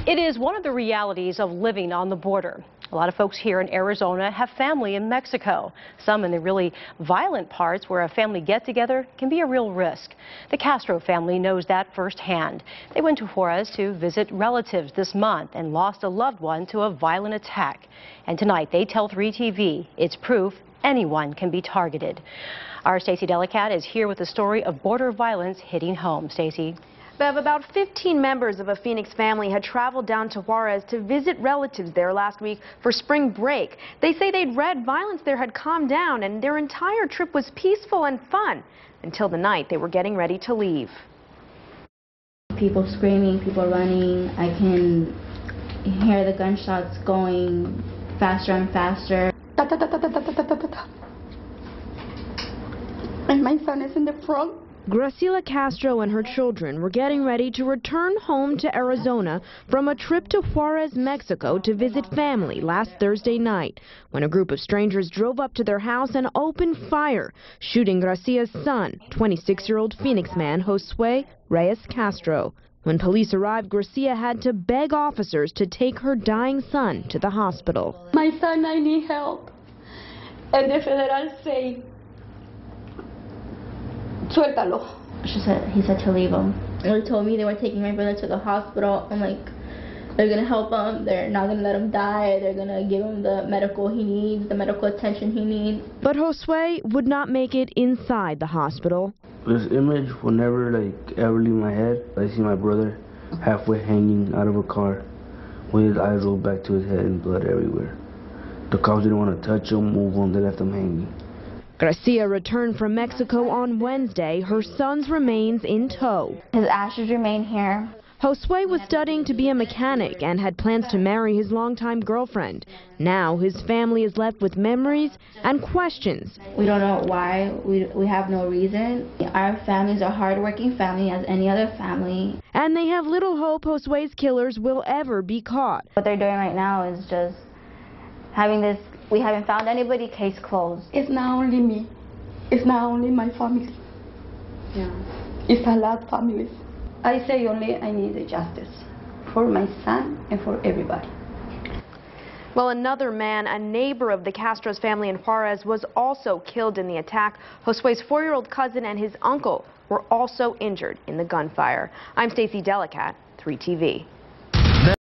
It is one of the realities of living on the border. A lot of folks here in Arizona have family in Mexico. Some in the really violent parts where a family get-together can be a real risk. The Castro family knows that firsthand. They went to Juarez to visit relatives this month and lost a loved one to a violent attack. And tonight they tell 3TV it's proof anyone can be targeted. Our Stacey Delicat is here with the story of border violence hitting home. Stacey. Bev, about 15 members of a Phoenix family had traveled down to Juarez to visit relatives there last week for spring break. They say they'd read violence there had calmed down and their entire trip was peaceful and fun until the night they were getting ready to leave. People screaming, people running. I can hear the gunshots going faster and faster. And my son is in the front. GRACILA Castro and her children were getting ready to return home to Arizona from a trip to Juarez, Mexico to visit family last Thursday night when a group of strangers drove up to their house and opened fire, shooting GRACILA's son, 26-year-old Phoenix man Josue Reyes Castro. When police arrived, GRACILA had to beg officers to take her dying son to the hospital. My son, I need help. And the federal say, suéltalo. He said to leave him. They told me they were taking my brother to the hospital. I'm like, they're going to help him. They're not going to let him die. They're going to give him the medical he needs, the medical attention he needs. But Josue would not make it inside the hospital. This image will never ever leave my head. I see my brother halfway hanging out of a car with his eyes rolled back to his head and blood everywhere. The cops didn't want to touch him, move him, they left him hanging. GRACILA returned from Mexico on Wednesday, her son's remains in tow. His ashes remain here. Josue was studying to be a mechanic and had plans to marry his longtime girlfriend. Now his family is left with memories and questions. We don't know why. We have no reason. Our families are hardworking family as any other family. And they have little hope Josue's killers will ever be caught. What they're doing right now is just having this, we haven't found anybody, case closed. It's not only me. It's not only my family. Yeah. It's a lot of families. I say only I need the justice for my son and for everybody. Well, another man, a neighbor of the Castro's family in Juarez, was also killed in the attack. Josue's 4-year-old cousin and his uncle were also injured in the gunfire. I'm Stacey Delicat, 3TV.